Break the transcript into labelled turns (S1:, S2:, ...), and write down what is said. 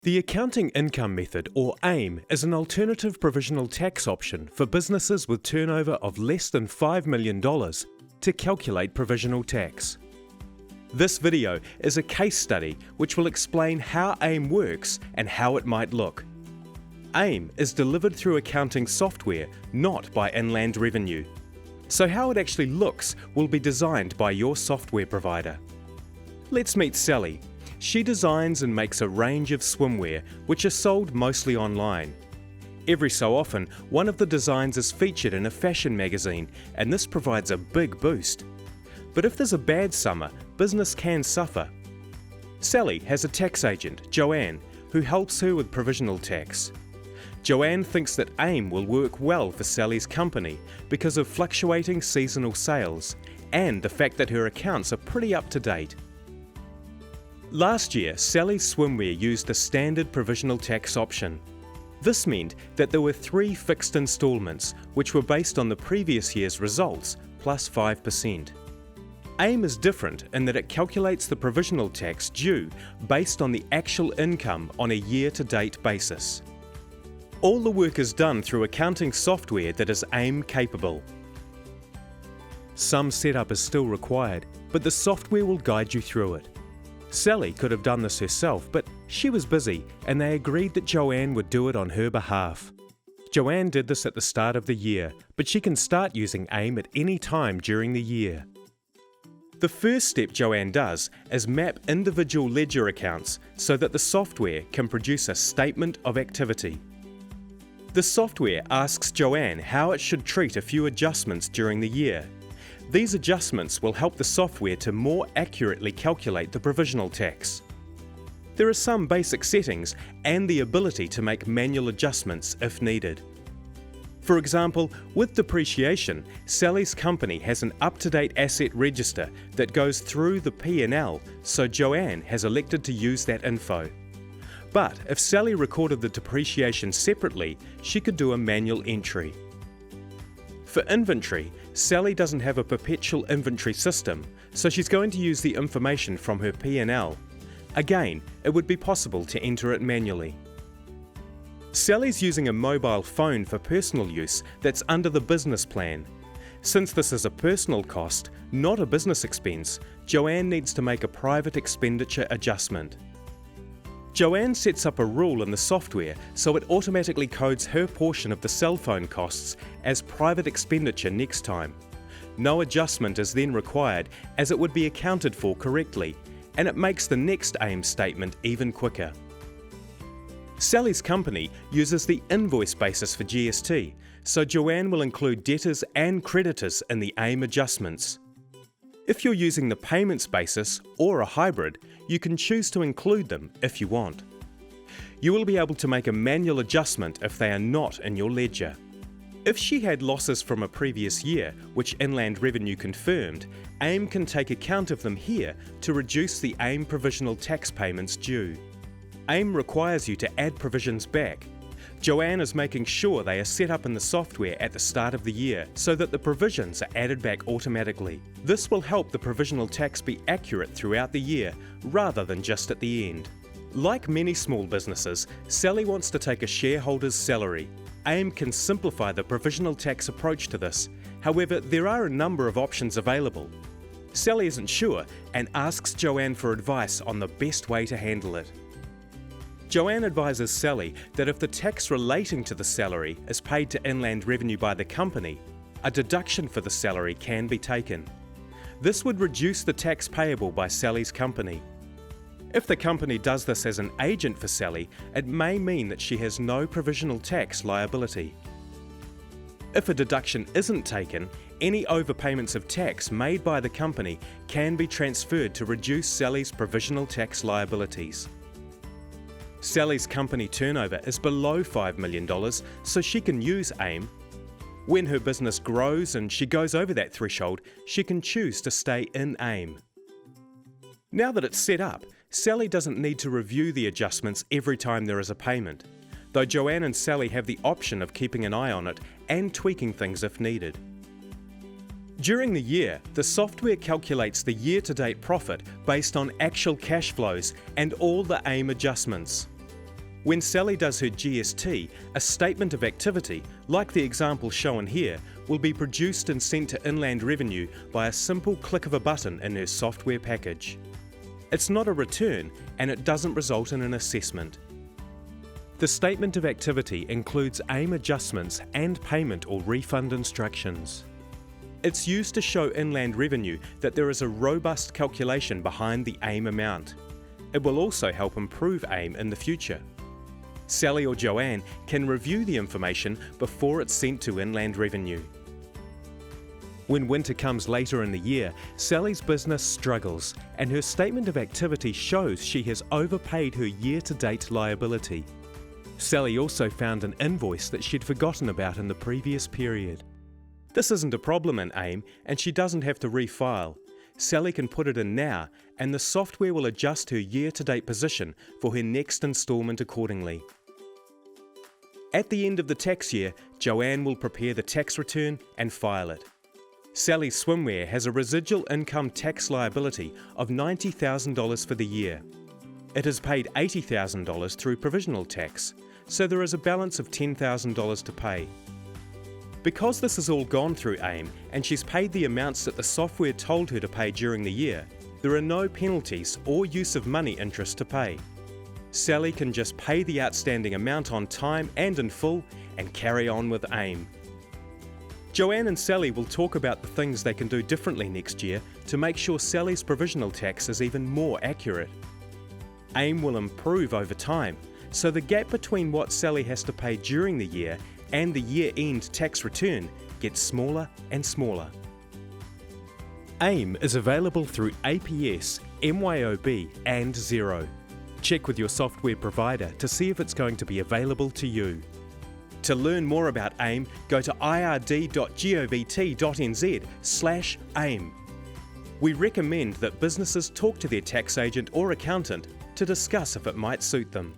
S1: The Accounting Income Method, or AIM, is an alternative provisional tax option for businesses with turnover of less than $5 million to calculate provisional tax. This video is a case study which will explain how AIM works and how it might look. AIM is delivered through accounting software, not by Inland Revenue. So how it actually looks will be designed by your software provider. Let's meet Sally. She designs and makes a range of swimwear, which are sold mostly online. Every so often, one of the designs is featured in a fashion magazine, and this provides a big boost. But if there's a bad summer, business can suffer. Sally has a tax agent, Joanne, who helps her with provisional tax. Joanne thinks that AIM will work well for Sally's company because of fluctuating seasonal sales and the fact that her accounts are pretty up to date. Last year, Sally's swimwear used a standard provisional tax option. This meant that there were 3 fixed instalments, which were based on the previous year's results, plus 5%. AIM is different in that it calculates the provisional tax due based on the actual income on a year-to-date basis. All the work is done through accounting software that is AIM capable. Some setup is still required, but the software will guide you through it. Sally could have done this herself, but she was busy and they agreed that Joanne would do it on her behalf. Joanne did this at the start of the year, but she can start using AIM at any time during the year. The first step Joanne does is map individual ledger accounts so that the software can produce a statement of activity. The software asks Joanne how it should treat a few adjustments during the year. These adjustments will help the software to more accurately calculate the provisional tax. There are some basic settings and the ability to make manual adjustments if needed. For example, with depreciation, Sally's company has an up-to-date asset register that goes through the P&L, so Joanne has elected to use that info. But if Sally recorded the depreciation separately, she could do a manual entry. For inventory, Sally doesn't have a perpetual inventory system, so she's going to use the information from her P&L. Again, it would be possible to enter it manually. Sally's using a mobile phone for personal use that's under the business plan. Since this is a personal cost, not a business expense, Joanne needs to make a private expenditure adjustment. Joanne sets up a rule in the software so it automatically codes her portion of the cell phone costs as private expenditure next time. No adjustment is then required as it would be accounted for correctly, and it makes the next AIM statement even quicker. Sally's company uses the invoice basis for GST, so Joanne will include debtors and creditors in the AIM adjustments. If you're using the payments basis or a hybrid, you can choose to include them if you want. You will be able to make a manual adjustment if they are not in your ledger. If she had losses from a previous year, which Inland Revenue confirmed, AIM can take account of them here to reduce the AIM provisional tax payments due. AIM requires you to add provisions back. Joanne is making sure they are set up in the software at the start of the year so that the provisions are added back automatically. This will help the provisional tax be accurate throughout the year rather than just at the end. Like many small businesses, Sally wants to take a shareholder's salary. AIM can simplify the provisional tax approach to this. However, there are a number of options available. Sally isn't sure and asks Joanne for advice on the best way to handle it. Joanne advises Sally that if the tax relating to the salary is paid to Inland Revenue by the company, a deduction for the salary can be taken. This would reduce the tax payable by Sally's company. If the company does this as an agent for Sally, it may mean that she has no provisional tax liability. If a deduction isn't taken, any overpayments of tax made by the company can be transferred to reduce Sally's provisional tax liabilities. Sally's company turnover is below $5 million, so she can use AIM. When her business grows and she goes over that threshold, she can choose to stay in AIM. Now that it's set up, Sally doesn't need to review the adjustments every time there is a payment, though Joanne and Sally have the option of keeping an eye on it and tweaking things if needed. During the year, the software calculates the year-to-date profit based on actual cash flows and all the AIM adjustments. When Sally does her GST, a statement of activity, like the example shown here, will be produced and sent to Inland Revenue by a simple click of a button in her software package. It's not a return, and it doesn't result in an assessment. The statement of activity includes AIM adjustments and payment or refund instructions. It's used to show Inland Revenue that there is a robust calculation behind the AIM amount. It will also help improve AIM in the future. Sally or Joanne can review the information before it's sent to Inland Revenue. When winter comes later in the year, Sally's business struggles, and her statement of activity shows she has overpaid her year-to-date liability. Sally also found an invoice that she'd forgotten about in the previous period. This isn't a problem in AIM, and she doesn't have to refile. Sally can put it in now, and the software will adjust her year-to-date position for her next instalment accordingly. At the end of the tax year, Joanne will prepare the tax return and file it. Sally's swimwear has a residual income tax liability of $90,000 for the year. It has paid $80,000 through provisional tax, so there is a balance of $10,000 to pay. Because this has all gone through AIM and she's paid the amounts that the software told her to pay during the year, there are no penalties or use of money interest to pay. Sally can just pay the outstanding amount on time and in full and carry on with AIM. Joanne and Sally will talk about the things they can do differently next year to make sure Sally's provisional tax is even more accurate. AIM will improve over time, so the gap between what Sally has to pay during the year and the year-end tax return gets smaller and smaller. AIM is available through APS, MYOB and Xero. Check with your software provider to see if it's going to be available to you. To learn more about AIM, go to ird.govt.nz/AIM. We recommend that businesses talk to their tax agent or accountant to discuss if it might suit them.